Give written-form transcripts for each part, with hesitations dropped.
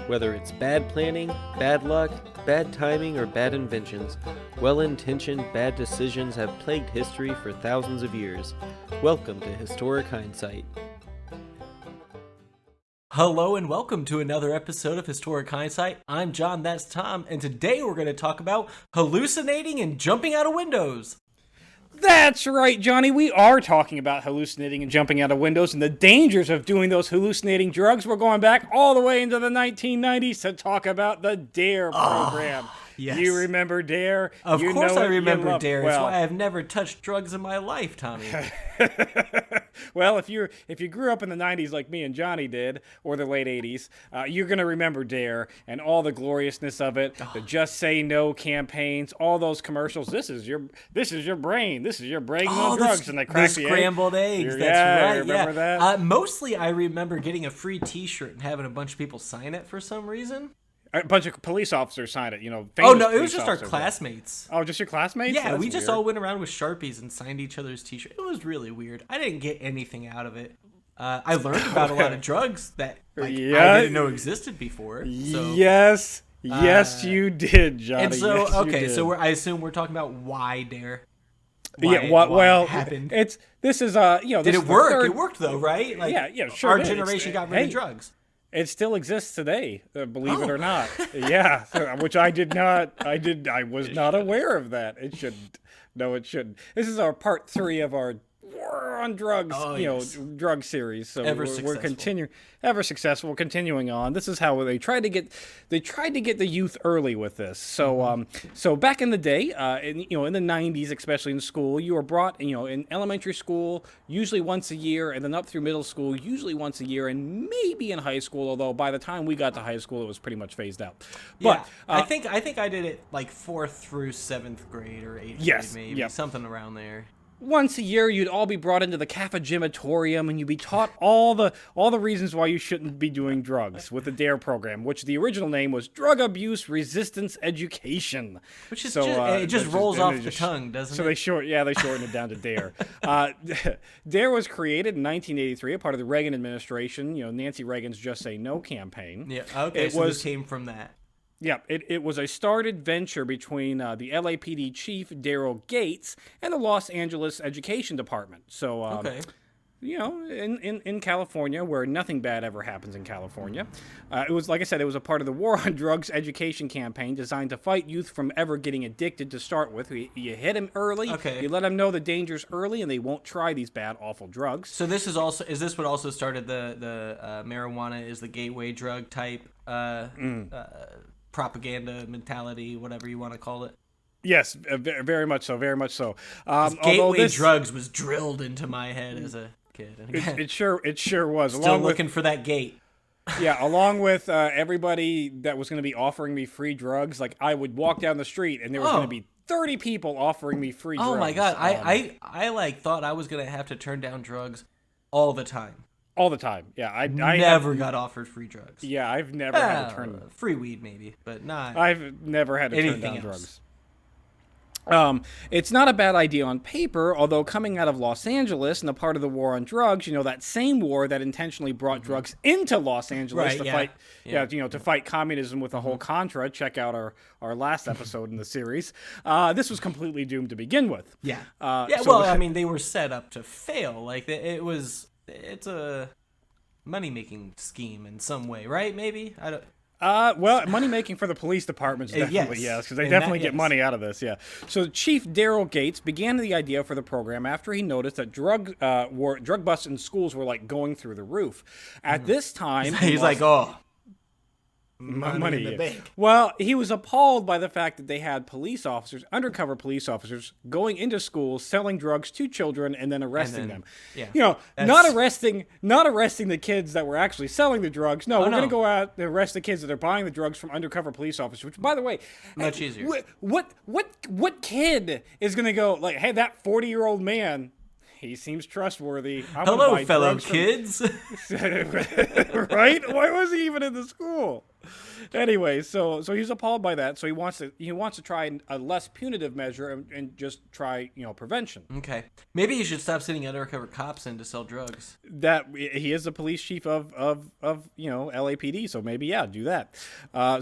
Whether it's bad planning, bad luck, bad timing, or bad inventions, well-intentioned bad decisions have plagued history for thousands of years. Welcome to Historic Hindsight. Hello and welcome to another episode of Historic Hindsight. I'm John, that's Tom, and today we're going to talk about hallucinating and jumping out of windows. That's right, Johnny. We are talking about hallucinating and jumping out of windows and the dangers of doing those hallucinating drugs. We're going back all the way into the 1990s to talk about the D.A.R.E. program. Yes. You remember D.A.R.E.? Of course I remember D.A.R.E. That's Well, why I've never touched drugs in my life, Tommy. well, if you grew up in the 90s like me and Johnny did, or the late 80s, you're going to remember D.A.R.E. and all the gloriousness of it, the Just Say No campaigns, all those commercials. This is your brain. This is your brain on drugs. And they crack the the scrambled eggs. That's right. Remember that? Mostly I remember getting a free t-shirt and having a bunch of people sign it for some reason. A bunch of police officers signed it, Oh, no, it was just our classmates. Oh, just your classmates? Yeah, That's we just weird. all went around with Sharpies and signed each other's t-shirts. It was really weird. I didn't get anything out of it. I learned about a lot of drugs that I didn't know existed before. So, yes, you did, Johnny. And so, yes, okay, so I assume we're talking about why D.A.R.E. Why happened. This is Did it work? Third... It worked though, right? Like, yeah, sure. Our generation got rid of drugs. It still exists today, believe it or not. Yeah, which I did not. I was not aware of that. It shouldn't. No, it shouldn't. This is our part 3 of our War on Drugs, drug series. So we're continuing, ever successful. We're continuing on. This is how they tried to get the youth early with this. So so back in the day, in the 90s, especially in school, you were brought, in elementary school usually once a year, and then up through middle school usually once a year, and maybe in high school. Although by the time we got to high school, it was pretty much phased out. But I think I did it like 4th through 7th grade or 8th grade, maybe something around there. Once a year, you'd all be brought into the cafegimatorium, and you'd be taught all the reasons why you shouldn't be doing drugs with the D.A.R.E. program, which the original name was Drug Abuse Resistance Education. Which is it just rolls off the tongue, doesn't it? So they shortened it down to D.A.R.E. D.A.R.E. was created in 1983, a part of the Reagan administration. Nancy Reagan's Just Say No campaign. Yeah. Okay. This came from that. Yeah, it was a started venture between the LAPD chief, Daryl Gates, and the Los Angeles Education Department. So, in California, where nothing bad ever happens in California, it was, like I said, it was a part of the War on Drugs education campaign designed to fight youth from ever getting addicted to start with. You hit them early, you let them know the dangers early, and they won't try these bad, awful drugs. So is this what also started the marijuana is the gateway drug type propaganda mentality, whatever you want to call it? Yes, very much so, very much so. Gateway drugs was drilled into my head as a kid. It sure was. Still looking for that gate. Yeah, along with everybody that was going to be offering me free drugs, like I would walk down the street and there was going to be 30 people offering me free drugs. Oh my God, I thought I was going to have to turn down drugs all the time. All the time, yeah. I never got offered free drugs. Yeah, I've never had to turn... Free weed, maybe, but not... I've never had to turn down else. drugs. It's not a bad idea on paper, although coming out of Los Angeles and a part of the war on drugs, that same war that intentionally brought drugs into Los Angeles to fight communism with the whole Contra. Check out our last episode in the series. This was completely doomed to begin with. Yeah. They were set up to fail. Like it's a money-making scheme in some way, right? Maybe? I don't... money-making for the police departments, definitely, yes, because they definitely get money out of this, yeah. So Chief Daryl Gates began the idea for the program after he noticed that drug busts in schools were, going through the roof. At this time... He's like, money in the bank. Well, he was appalled by the fact that they had undercover police officers, going into schools, selling drugs to children, and then arresting them. Yeah, not arresting the kids that were actually selling the drugs. No, we're going to go out and arrest the kids that are buying the drugs from undercover police officers. Which, by the way, much easier. What kid is going to go like, hey, that 40-year-old man? He seems trustworthy. Hello, fellow kids. Right? Why was he even in the school? Anyway, so he's appalled by that. So he wants to try a less punitive measure and just try prevention. Okay. Maybe you should stop sending undercover cops in to sell drugs. That he is the police chief of LAPD, so maybe do that.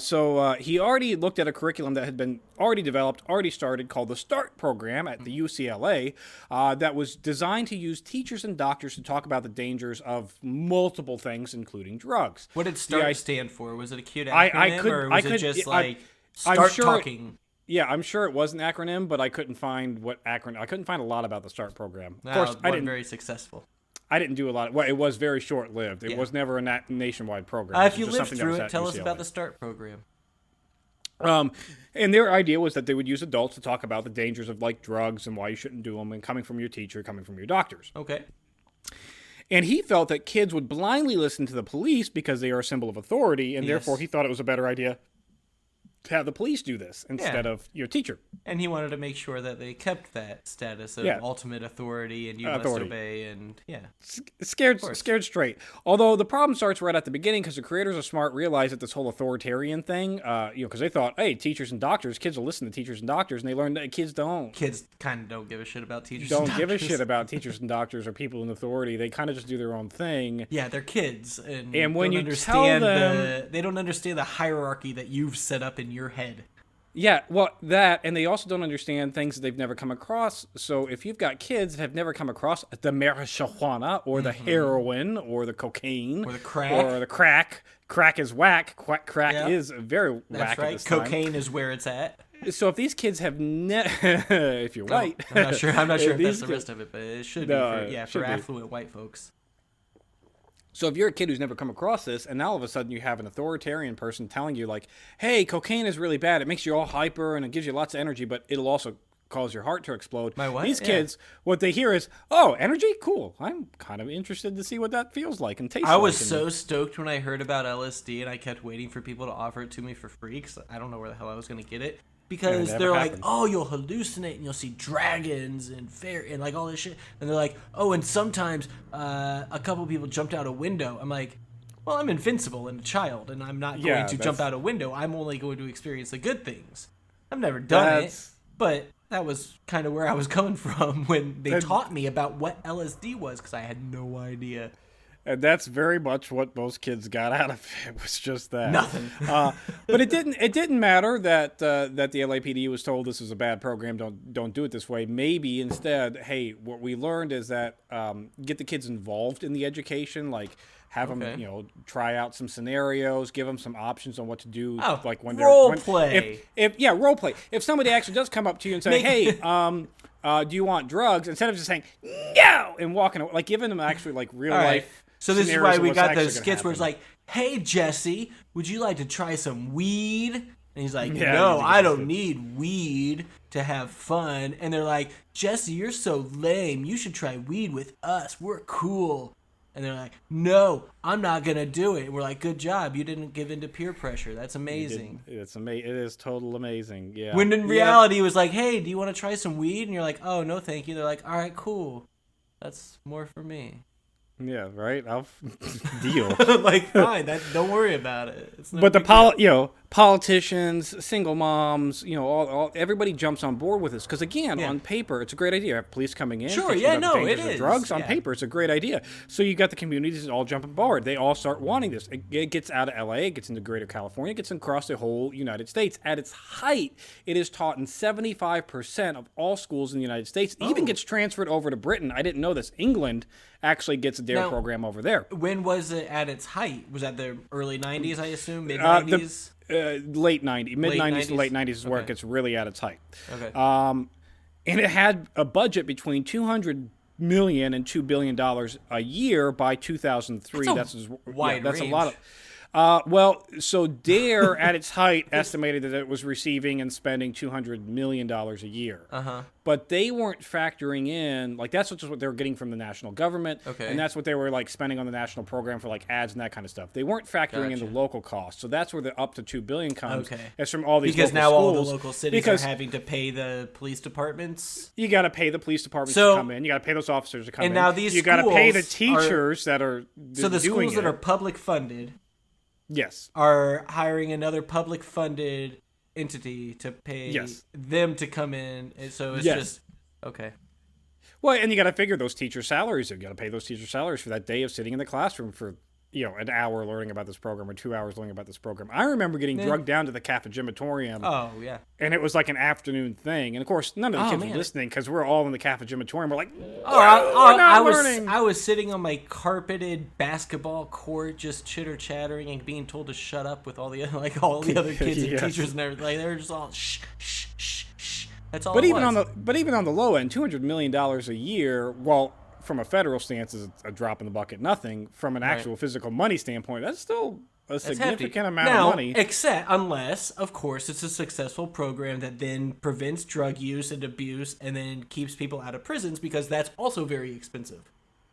So he already looked at a curriculum that had been already developed, already started, called the S.t.a.R.T program at the UCLA, that was designed to use teachers and doctors to talk about the dangers of multiple things, including drugs. What did S.t.A.R.T stand for? Was it a cute acronym, or was it just start talking? Yeah, I'm sure it was an acronym, but I couldn't find what acronym. I couldn't find a lot about the S.t.A.R.T program. Of course, I didn't. Very successful. I didn't do a lot. Well, it was very short-lived. It was never a nationwide program. If you lived through it, tell us about the S.t.A.R.T program. And their idea was that they would use adults to talk about the dangers of drugs and why you shouldn't do them, and coming from your teacher, coming from your doctors. Okay. And he felt that kids would blindly listen to the police because they are a symbol of authority, and therefore he thought it was a better idea to have the police do this instead of your teacher. And he wanted to make sure that they kept that status of ultimate authority and you must obey and scared straight. Although the problem starts right at the beginning because the creators of Smart realized that this whole authoritarian thing, because they thought, hey, teachers and doctors, kids will listen to teachers and doctors, and they learned that kids don't. Kids kind of don't give a shit about teachers don't and doctors. Give a shit about teachers and doctors or people in authority. They kind of just do their own thing. Yeah, they're kids. And when you tell them... They don't understand the hierarchy that you've set up in your head. Yeah, well, that, and they also don't understand things that they've never come across. So if you've got kids that have never come across the marijuana or the heroin or the cocaine or the crack, crack is whack. Crack is very whack. That's right. At this time. Cocaine is where it's at. So if these kids have if you're white, I'm not sure if that's the rest of it, but it should be for affluent white folks. So if you're a kid who's never come across this, and now all of a sudden you have an authoritarian person telling you hey, cocaine is really bad. It makes you all hyper and it gives you lots of energy, but it'll also cause your heart to explode. My what? These kids, what they hear is, oh, energy? Cool. I'm kind of interested to see what that feels like and tastes like. I was so stoked when I heard about LSD, and I kept waiting for people to offer it to me for free because I don't know where the hell I was going to get it. Because they're like, oh, you'll hallucinate and you'll see dragons and and all this shit. And they're like, oh, and sometimes a couple people jumped out a window. I'm like, well, I'm invincible and a child, and I'm not going to jump out a window. I'm only going to experience the good things. I've never done it, but that was kind of where I was coming from when they taught me about what LSD was because I had no idea. And that's very much what most kids got out of it. It was just that nothing. But it didn't matter that the LAPD was told this is a bad program. Don't do it this way. Maybe instead, hey, what we learned is that get the kids involved in the education, have them try out some scenarios, give them some options on what to do. When they're role play. Role play. If somebody actually does come up to you and say, hey, do you want drugs? Instead of just saying no and walking away, giving them actually real life. So this is why we got those skits where it's like, hey, Jesse, would you like to try some weed? And he's like, no, I don't need weed to have fun. And they're like, Jesse, you're so lame. You should try weed with us. We're cool. And they're like, no, I'm not going to do it. And we're like, good job. You didn't give in to peer pressure. That's amazing. It is total amazing. Yeah. When in reality it was like, hey, do you want to try some weed? And you're like, oh, no, thank you. They're like, all right, cool. That's more for me. Yeah, right. I'll deal. Fine. Don't worry about it. It's no but politicians, single moms, everybody jumps on board with this because on paper it's a great idea. Police coming in, sure, it is. Drugs on paper, it's a great idea. So you got the communities that all jump on board. They all start wanting this. It gets out of LA, it gets into Greater California, it gets across the whole United States. At its height, it is taught in 75% of all schools in the United States. It even gets transferred over to Britain. I didn't know this. England actually gets a D.A.R.E program over there. When was it at its height? Was that the early 90s, I assume? Mid 90s? Late 90s. Mid 90s to late 90s is where it gets really at its height. Okay. And it had a budget between $200 million and $2 billion a year by 2003. That's a wide range. A lot of... so D.A.R.E at its height estimated that it was receiving and spending $200 million a year. Uh-huh. But they weren't factoring in, that's just what they were getting from the national government. Okay. And that's what they were spending on the national program for ads and that kind of stuff. They weren't factoring in the local costs. So that's where the up to $2 billion comes. Okay. It's from all these because local now schools. All the local cities are having to pay the police departments. You got to pay the police departments to come in. You got to pay those officers to come in. And now these you got to pay the teachers that are so the schools that are public funded Yes. are hiring another public funded entity to pay Yes. them to come in. And so it's Yes. just okay. Well, and you got to figure those teacher salaries. You got to pay those teacher salaries for that day of sitting in the classroom for an hour learning about this program or 2 hours learning about this program. I remember getting drugged down to the cafegimatorium. Oh yeah. And it was like an afternoon thing. And of course, none of the kids were listening because we're all in the cafegimatorium. We're like, we're not learning. I was sitting on my carpeted basketball court, just chitter chattering and being told to shut up with all the other kids and teachers and everything. Like, they were just all shh shh shh shh. That's all. But even on the low end, $200 million a year, well, from a federal stance is a drop in the bucket, nothing. From an actual physical money standpoint, that's still a significant amount of money. Except unless, of course, it's a successful program that then prevents drug use and abuse and then keeps people out of prisons, because that's also very expensive.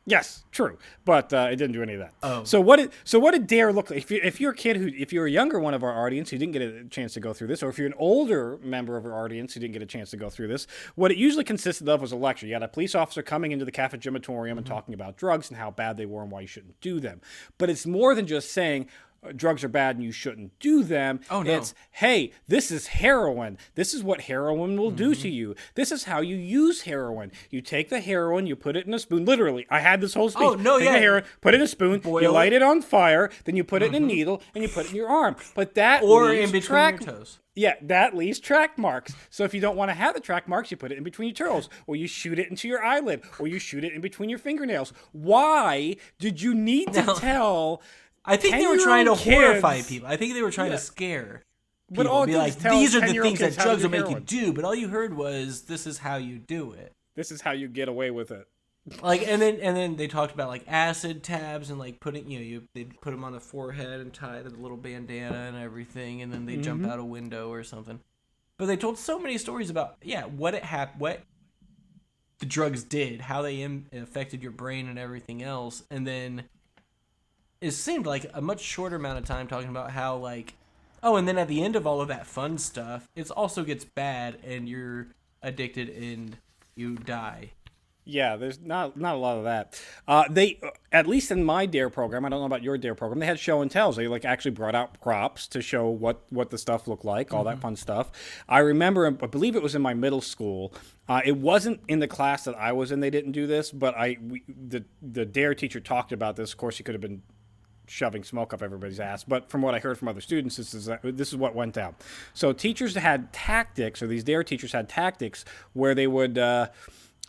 Yes, true, but it didn't do any of that. Oh. So what did D.A.R.E look like? If you're a kid if you're a younger one of our audience who didn't get a chance to go through this, or if you're an older member of our audience who didn't get a chance to go through this, what it usually consisted of was a lecture. You had a police officer coming into the cafegimatorium and talking about drugs and how bad they were and why you shouldn't do them. But it's more than just saying drugs are bad and you shouldn't do them. Oh, no. It's, hey, this is heroin. This is what heroin will do to you. This is how you use heroin. You take the heroin, you put it in a spoon. Literally, I had this whole speech. Oh, no, take the heroin, put it in a spoon, you light it on fire, then you put it in a needle, and you put it in your arm. But that leaves in between your toes. Yeah, that leaves track marks. So if you don't want to have the track marks, you put it in between your toes, or you shoot it into your eyelid, or you shoot it in between your fingernails. Why did you need to tell... I think they were trying to horrify people. I think they were trying to scare people. But all be like, tell these are the things that kids how to drugs do will make you heroin. do. But all you heard was, this is how you do it. This is how you get away with it. Like, and then they talked about like acid tabs and like putting, they'd put them on the forehead and tie the little bandana and everything, and then they jump out a window or something. But they told so many stories about what the drugs did, how they affected your brain and everything else, and then it seemed like a much shorter amount of time talking about how like, and then at the end of all of that fun stuff, it also gets bad and you're addicted and you die. Yeah, there's not a lot of that. They, at least in my D.A.R.E program, I don't know about your D.A.R.E program, they had show and tells. They like actually brought out props to show what the stuff looked like, all that fun stuff. I remember, I believe it was in my middle school. It wasn't in the class that I was in. They didn't do this, but the D.A.R.E teacher talked about this. Of course, he could have been shoving smoke up everybody's ass, but from what I heard from other students, this is what went down. So teachers had tactics, or these D.A.R.E teachers had tactics where they would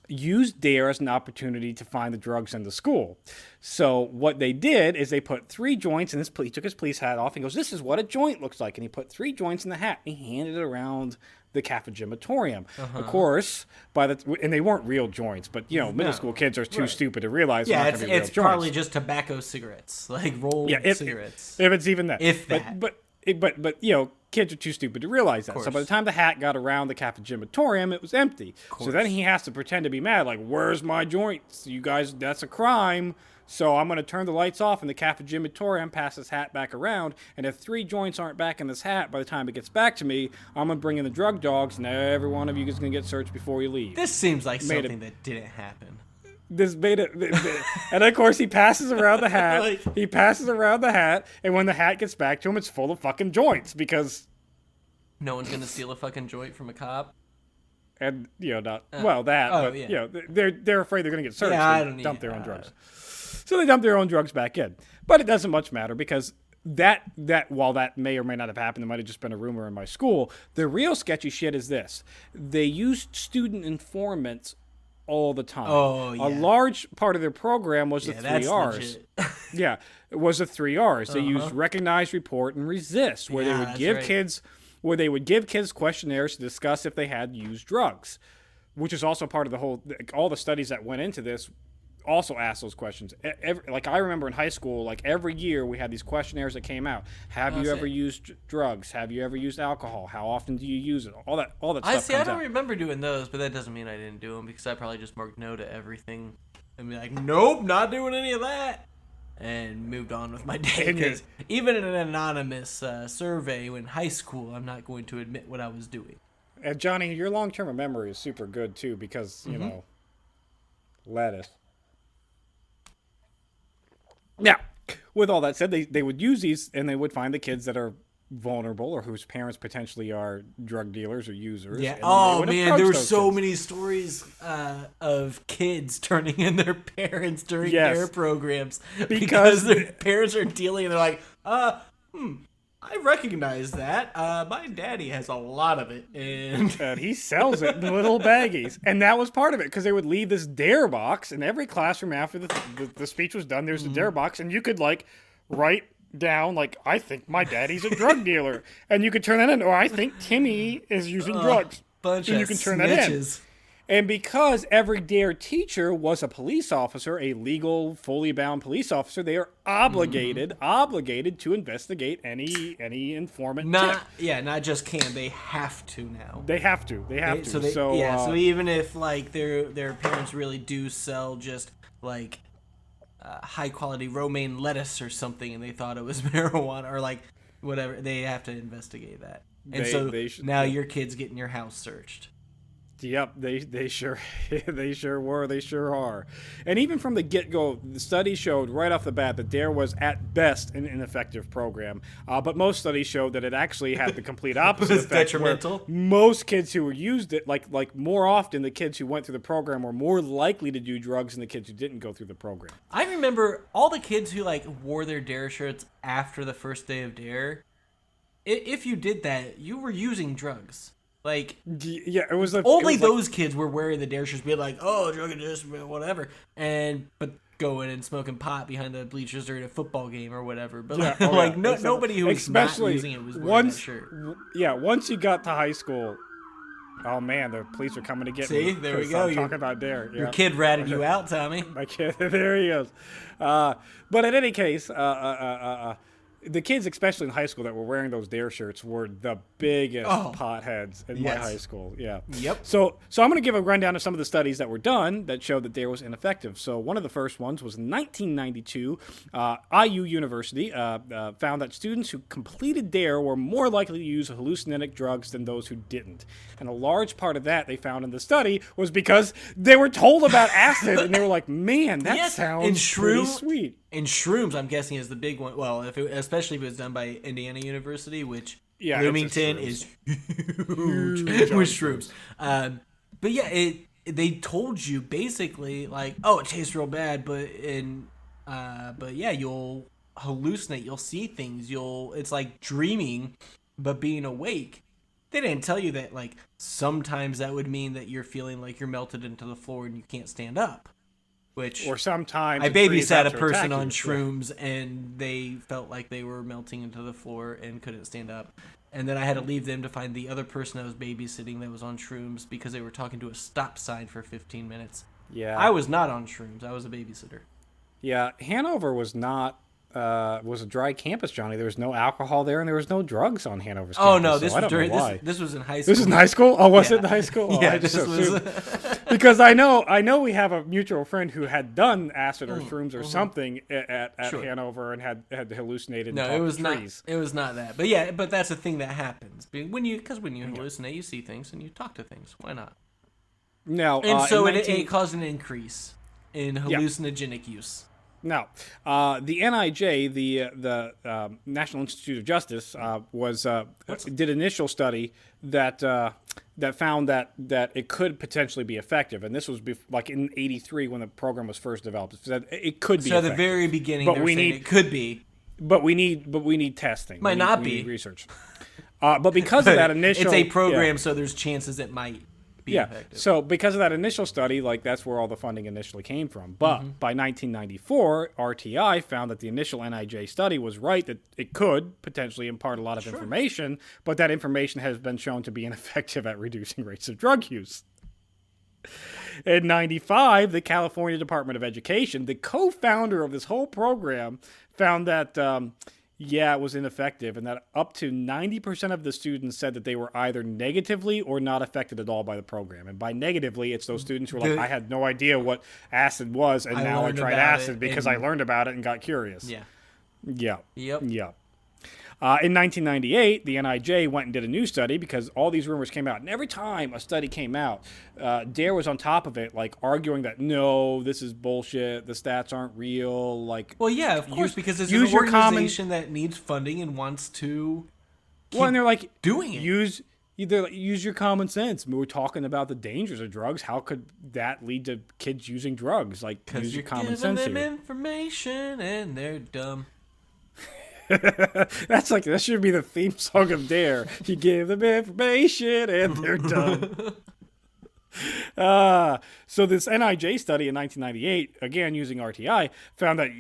use D.A.R.E as an opportunity to find the drugs in the school. So what they did is they put 3 joints, and he took his police hat off and goes, "This is what a joint looks like," and he put 3 joints in the hat and he handed it around the cafegimatorium. Of course, and they weren't real joints, but middle school kids are too stupid to realize. It's probably just tobacco cigarettes, like rolled cigarettes. If it's even that. If that. But kids are too stupid to realize that. So by the time the hat got around the cafegimatorium, it was empty. So then he has to pretend to be mad, like, "Where's my joints? You guys, that's a crime. So I'm going to turn the lights off in the cafegimatorium, pass this hat back around, and if 3 joints aren't back in this hat by the time it gets back to me, I'm going to bring in the drug dogs, and every one of you is going to get searched before you leave." This seems like something that didn't happen. This made it, and of course he passes around the hat. And when the hat gets back to him, it's full of fucking joints because no one's gonna steal a fucking joint from a cop. And they're afraid they're gonna get searched. Yeah, they dump their own drugs. So they dump their own drugs back in, but it doesn't much matter because that while that may or may not have happened, it might have just been a rumor in my school. The real sketchy shit is this: they used student informants all the time. Oh, yeah. A large part of their program was the 3 R's. Yeah, it was the 3 R's. They used recognize, report, and resist, where they would give kids questionnaires to discuss if they had used drugs, which is also part of all the studies that went into this. Also asked those questions. Like I remember in high school, like every year we had these questionnaires that came out. Have you ever used drugs? Have you ever used alcohol? How often do you use it? All that stuff. I don't remember doing those, but that doesn't mean I didn't do them because I probably just marked no to everything and be like, "Nope, not doing any of that," and moved on with my day. Because even in an anonymous survey in high school, I'm not going to admit what I was doing. And Johnny, your long-term memory is super good too because lettuce. Now, with all that said, they would use these, and they would find the kids that are vulnerable or whose parents potentially are drug dealers or users. Yeah. And Oh man, there were so many stories of kids turning in their parents during their programs because their parents are dealing. And they're like, I recognize that. My daddy has a lot of it, and he sells it in little baggies. And that was part of it, because they would leave this D.A.R.E box in every classroom after the speech was done. There's the D.A.R.E box, and you could like write down like, I think my daddy's a drug dealer, and you could turn that in, or I think Timmy is using drugs, and you can turn that in. And because every D.A.R.E teacher was a police officer, a legal, fully bound police officer, they are obligated to investigate any informant. Not just can, they have to now. They have to. So even if like their parents really do sell just like high quality romaine lettuce or something, and they thought it was marijuana or like whatever, they have to investigate that. And now your kid's getting your house searched. Yep, they sure were. They sure are. And even from the get-go, the study showed right off the bat that D.A.R.E was at best an ineffective program. But most studies showed that it actually had the complete opposite effect. Detrimental. Most kids who used it, like more often, the kids who went through the program were more likely to do drugs than the kids who didn't go through the program. I remember all the kids who like wore their D.A.R.E shirts after the first day of D.A.R.E. If you did that, you were using drugs. Like, yeah, it was those kids were wearing the D.A.R.E shirts, being like, "Oh, drug addiction, whatever," but going and smoking pot behind the bleachers during a football game or whatever. But nobody who was not using it was wearing that shirt. Yeah, once you got to high school, oh man, the police are coming to get me. See, there we go. I'm talking about D.A.R.E. Your kid ratted you out, Tommy. My kid, there he is. But in any case, the kids, especially in high school, that were wearing those D.A.R.E shirts were the biggest potheads in my high school. Yeah. Yep. So I'm going to give a rundown of some of the studies that were done that showed that D.A.R.E was ineffective. So one of the first ones was in 1992. IU University found that students who completed D.A.R.E were more likely to use hallucinogenic drugs than those who didn't. And a large part of that they found in the study was because they were told about acid, and they were like, man, that sounds pretty sweet. And shrooms, I'm guessing, is the big one. Well, especially if it was done by Indiana University, which Bloomington is huge with shrooms. But yeah, they told you basically like, oh, it tastes real bad, but yeah, you'll hallucinate, you'll see things, it's like dreaming, but being awake. They didn't tell you that like sometimes that would mean that you're feeling like you're melted into the floor and you can't stand up. Or sometimes I babysat a person on shrooms, and they felt like they were melting into the floor and couldn't stand up. And then I had to leave them to find the other person I was babysitting that was on shrooms because they were talking to a stop sign for 15 minutes. Yeah. I was not on shrooms. I was a babysitter. Yeah, Hanover was not was a dry campus, Johnny. There was no alcohol there, and there was no drugs on Hanover's campus. Oh no, this was in high school. This was in high school. Oh, was it in high school? Oh, yeah, this was. Because I know we have a mutual friend who had done acid or shrooms or something at Hanover and had hallucinated. No, it was trees. Not. It was not that. But yeah, that's a thing that happens when you hallucinate, you see things and you talk to things. Why not? No, and so it caused an increase in hallucinogenic use. Now, the NIJ, the National Institute of Justice, did an initial study that found that it could potentially be effective, and this was like in '83 when the program was first developed. It said it could be. So at the very beginning, but it could be. But we need testing. Might not be research. But because of that initial, it's a program, so there's chances it might. Effective. So because of that initial study, like that's where all the funding initially came from. But by 1994, RTI found that the initial NIJ study was right, that it could potentially impart a lot of information, but that information has been shown to be ineffective at reducing rates of drug use. In 95, the California Department of Education, the co-founder of this whole program, found that it was ineffective, and that up to 90% of the students said that they were either negatively or not affected at all by the program. And by negatively, it's those students who are like, I had no idea what acid was, and now I tried acid because I learned about it and got curious. Yeah. Yeah. Yep. Yeah. In 1998, the NIJ went and did a new study because all these rumors came out. And every time a study came out, D.A.R.E was on top of it, like arguing that, no, this is bullshit. The stats aren't real. Like, well, yeah, of course, because it's an organization that needs funding and wants to keep and they're like, doing it. Use your common sense. We're talking about the dangers of drugs. How could that lead to kids using drugs? Like, use your common sense here. Because you're giving them information and they're dumb. That should be the theme song of D.A.R.E. You give them information and they're dumb. So this NIJ study in 1998, again using RTI, found that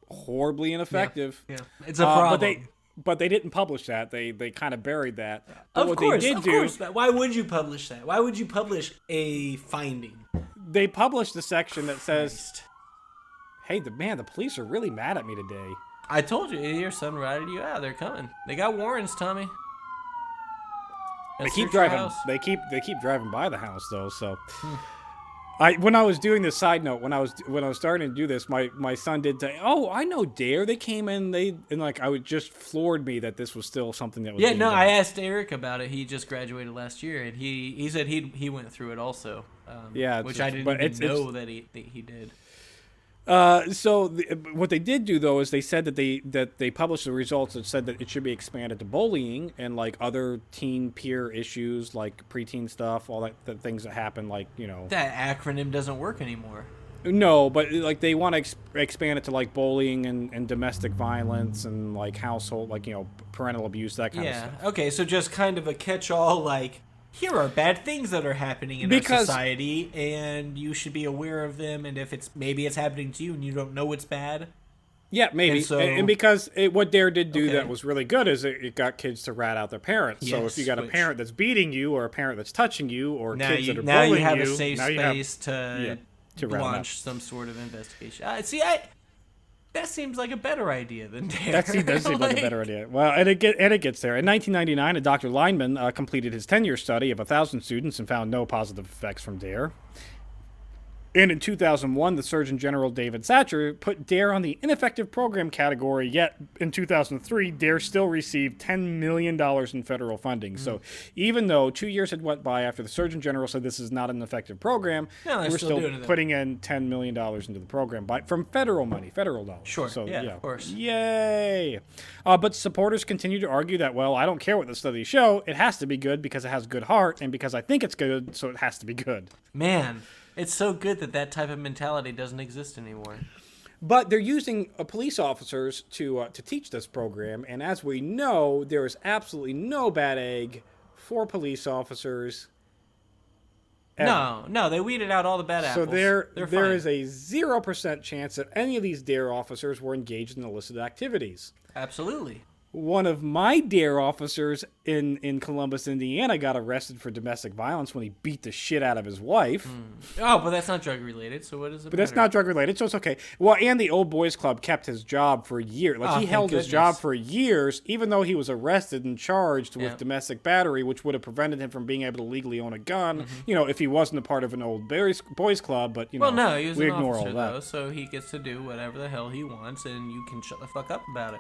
horribly ineffective. Yeah. It's a problem. But they didn't publish that. They kind of buried that. But of course. Why would you publish that? Why would you publish a finding? They published the section that says, "Hey, the police are really mad at me today." I told you, your son ratted you out. They're coming. They got warrants, Tommy. They keep driving. They keep driving by the house though. So, when I was doing this, side note, when I was starting to do this, my son did say, "Oh, I know D.A.R.E. They came in. I would just floored me that this was still something that was." Yeah, no, done. I asked Eric about it. He just graduated last year, and he said he went through it also. Which I didn't even know that he did. What they did do though is they said that they published the results that said that it should be expanded to bullying and like other teen peer issues like preteen stuff, all the things that happen, like, you know. That acronym doesn't work anymore. No, but like they want to expand it to like bullying and domestic violence and like household, like, you know, parental abuse, that kind of stuff. Yeah. Okay, so just kind of a catch-all, like, here are bad things that are happening in our society, and you should be aware of them. And if maybe it's happening to you and you don't know it's bad. Yeah, maybe. And because what D.A.R.E did do that was really good is it got kids to rat out their parents. Yes, so if you got a parent that's beating you or a parent that's touching you or kids that are bullying you. Now you have a safe space to launch some sort of investigation. That seems like a better idea than D.A.R.E. That does seem like a better idea. Well, and it gets there. In 1999, a Dr. Lineman completed his 10-year study of 1,000 students and found no positive effects from D.A.R.E. And in 2001, the Surgeon General David Satcher put D.A.R.E on the ineffective program category, yet in 2003, D.A.R.E still received $10 million in federal funding. So even though 2 years had went by after the Surgeon General said this is not an effective program, we're still putting in $10 million into the program from federal money, federal dollars. Sure, so, yeah, of course. Yay! But supporters continue to argue that, well, I don't care what the studies show, it has to be good because it has good heart, and because I think it's good, so it has to be good. Man, it's so good that type of mentality doesn't exist anymore. But they're using police officers to teach this program, and as we know, there is absolutely no bad egg for police officers. Ever. No, they weeded out all the bad apples. So there is a 0% chance that any of these D.A.R.E officers were engaged in illicit activities. Absolutely. One of my D.A.R.E officers in Columbus, Indiana, got arrested for domestic violence when he beat the shit out of his wife. Oh, but that's not drug related, so what is it? But that's not drug related, so it's okay. Well, and the Old Boys Club kept his job for a year. Like, he held his job for years, even though he was arrested and charged with domestic battery, which would have prevented him from being able to legally own a gun, you know, if he wasn't a part of an Old Boys Club, but, you know, well, no, he was we an ignore officer, all that. Though, so he gets to do whatever the hell he wants, and you can shut the fuck up about it.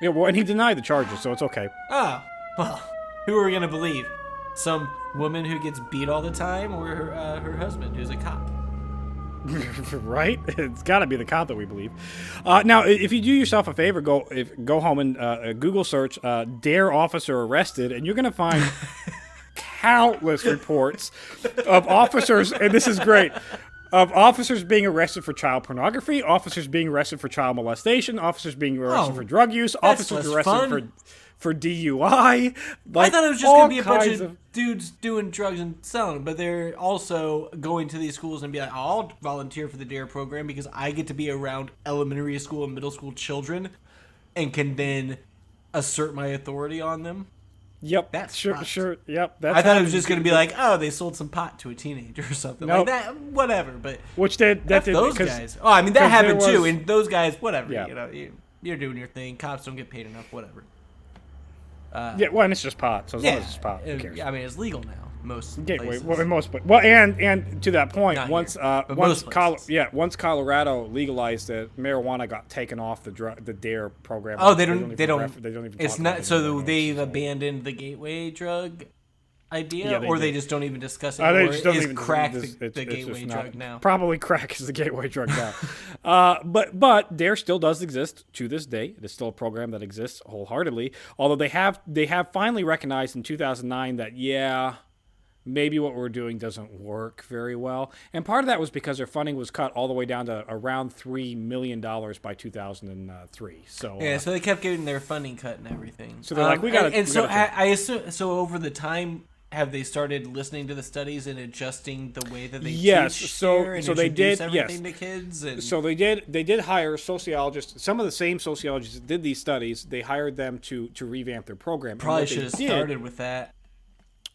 Yeah, well, and he denied the charges, so it's okay. Oh, well, who are we going to believe? Some woman who gets beat all the time, or her husband who's a cop? Right? It's got to be the cop that we believe. Now, if you do yourself a favor, go home and Google search D.A.R.E officer arrested, and you're going to find countless reports of officers, and this is great, of officers being arrested for child pornography, officers being arrested for child molestation, officers being arrested for drug use, officers arrested for DUI. I thought it was just going to be a bunch of dudes doing drugs and selling, but they're also going to these schools and be like, I'll volunteer for the D.A.R.E program because I get to be around elementary school and middle school children and can then assert my authority on them. Yep. That's sure. Yep. That's I thought it was just going to be like, oh, they sold some pot to a teenager or something like that. Whatever. But which did those guys? Oh, I mean that happened too. And those guys, whatever. Yeah. You know, you're doing your thing. Cops don't get paid enough. Whatever. Well, and it's just pot. So as long as it's pot, who cares? I mean, it's legal now. most Gateway, places. and to that point, Not once here, but once most places. once Colorado legalized it, marijuana got taken off the D.A.R.E. program. Oh, They don't even It's talk about not. it anymore. So No, they've just abandoned the gateway drug idea, Yeah, they or they did. just don't even discuss it. They Or just don't is even crack it's the just gateway not- drug now? Probably crack is the gateway drug now. But D.A.R.E. still does exist to this day. It is still a program that exists wholeheartedly. Although they have finally recognized in 2009 that maybe what we're doing doesn't work very well. And part of that was because their funding was cut all the way down to around $3 million by 2003. So Yeah, so they kept getting their funding cut and everything. So they're like, we gotta. And we so gotta I assume so over the time. Have they started listening to the studies and adjusting the way that they Yes, teach so- there and so they introduce did- everything yes. to kids? And So they did hire sociologists, some of the same sociologists that did these studies. They hired them to revamp their program. And probably what they should have did- started with that.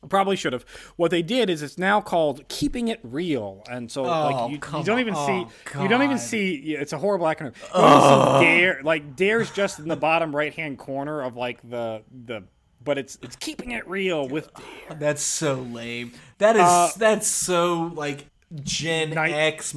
Probably should have. What they did is it's now called Keeping It Real, and so you don't even see it's a horrible acronym. You don't see D.A.R.E. Like D.A.R.E.'s just in the bottom right hand corner of like the but it's Keeping It Real with D.A.R.E. That's so lame. That's so like Gen X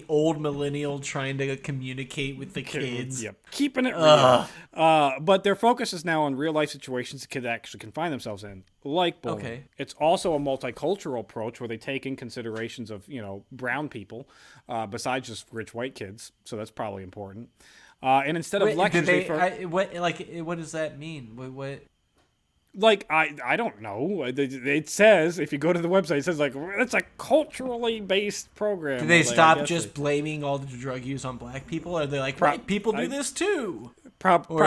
old millennial trying to communicate with the kids. Yep. Keeping it real. But their focus is now on real life situations the kids actually can find themselves in, like bullying. Okay. It's also a multicultural approach where they take in considerations of brown people, besides just rich white kids. So that's probably important. And instead of lectures, what does that mean? What? Like I don't know. It says if you go to the website, it says like it's a culturally based program. Do they Like, I stop guess just blaming all the drug use on black people? Are they like white people do this too? Probably.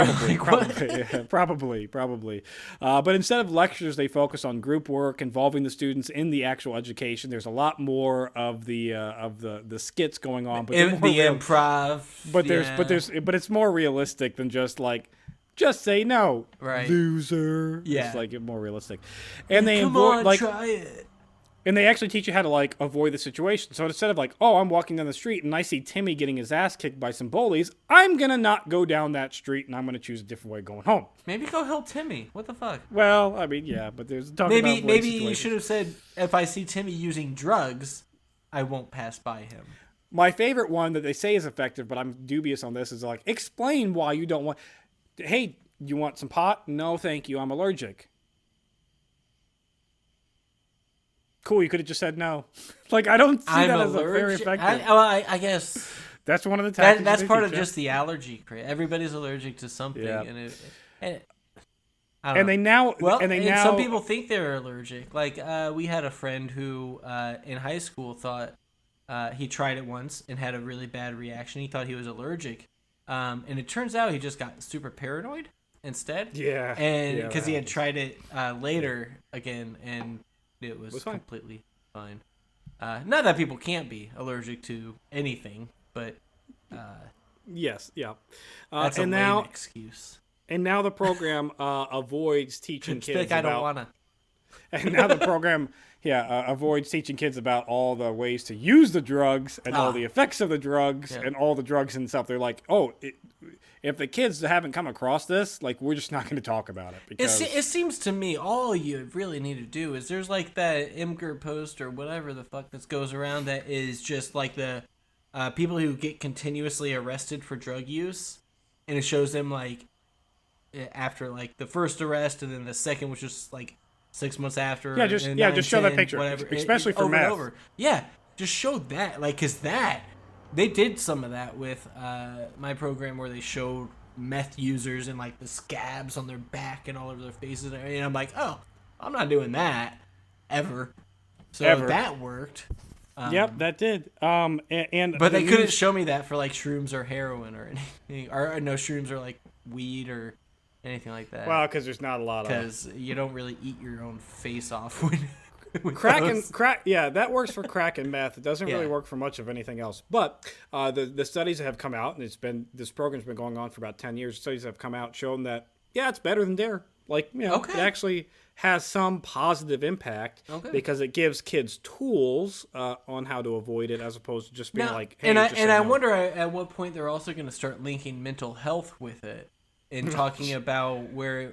But instead of lectures, they focus on group work involving the students in the actual education. There's a lot more of the skits going on, but improv. But it's more realistic than just say no, right? Loser. Yeah, it's like more realistic, and they try it. And they actually teach you how to avoid the situation. So instead of I'm walking down the street and I see Timmy getting his ass kicked by some bullies, I'm gonna not go down that street and I'm gonna choose a different way going home. Maybe go help Timmy. What the fuck? Well, I mean, yeah, but there's maybe you should have said if I see Timmy using drugs, I won't pass by him. My favorite one that they say is effective, but I'm dubious on this, is explain why you don't want. Hey, you want some pot? No, thank you. I'm allergic. Cool, you could have just said no. I don't see that as a very effective. I guess that's one of the tactics. That's part of just the allergy. Everybody's allergic to something, yeah. and I don't know. Some people think they're allergic. We had a friend who in high school thought he tried it once and had a really bad reaction. He thought he was allergic. And it turns out he just got super paranoid instead. Yeah. And because he had tried it later again, and it was completely fine. Not that people can't be allergic to anything, but yes, yeah. That's a lame excuse. And now the program avoids teaching kids. I don't wanna. And now the program. Avoids teaching kids about all the ways to use the drugs and all the effects of the drugs and all the drugs and stuff. They're like, if the kids haven't come across this, we're just not going to talk about it. Because it seems to me all you really need to do is there's that Imgur post or whatever the fuck that goes around that is just the people who get continuously arrested for drug use, and it shows them after the first arrest and then the second, which is 6 months after. Yeah, just show that picture, whatever, especially for over meth. And over. Yeah, just show that, because they did some of that with my program where they showed meth users and the scabs on their back and all over their faces, and I'm like, oh, I'm not doing that ever. So that worked. Yep, that did. But they couldn't show me that for shrooms or heroin or anything, or no shrooms or weed or anything like that. Well, because there's not a lot of. Because you don't really eat your own face off when. Crack. Yeah, that works for crack and meth. It doesn't really work for much of anything else. But the studies that have come out, and this program's been going on for about 10 years. Studies have come out showing that it's better than D.A.R.E. It actually has some positive impact because it gives kids tools on how to avoid it, as opposed to just being hey, I wonder at what point they're also going to start linking mental health with it. And talking about where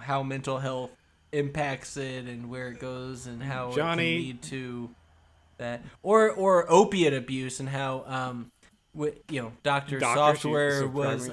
how mental health impacts it and where it goes and how Johnny, it can lead to that, or opiate abuse and how Dr. Software was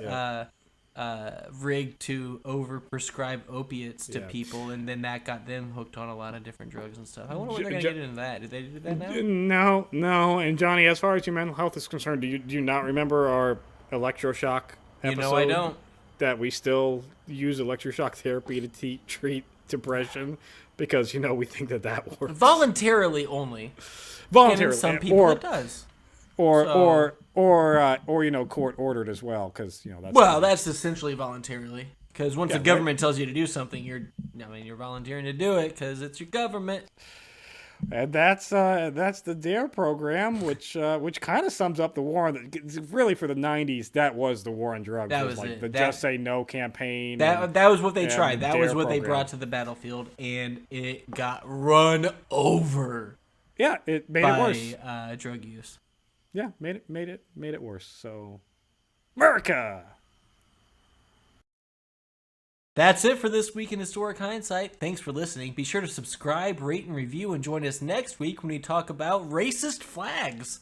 rigged to overprescribe opiates to people, and then that got them hooked on a lot of different drugs and stuff. I wonder when they're gonna get into that. Did they do that now? No. And Johnny, as far as your mental health is concerned, do you not remember our electroshock episode? I don't. That we still use electroshock therapy to treat depression because we think that works Voluntarily only. Voluntarily, and some people it does. Or court ordered as well, because that's essentially voluntarily. Because once the government tells you to do something, you're volunteering to do it because it's your government. And that's the D.A.R.E program, which kind of sums up the war. Really, for the '90s, that was the war on drugs. That was it. The Just Say No campaign. That was what they tried. That was what they brought to the battlefield, and it got run over. Yeah, it made it worse. Drug use. Yeah, made it worse. So, America. That's it for this week in Historic Hindsight. Thanks for listening. Be sure to subscribe, rate, and review, and join us next week when we talk about racist flags.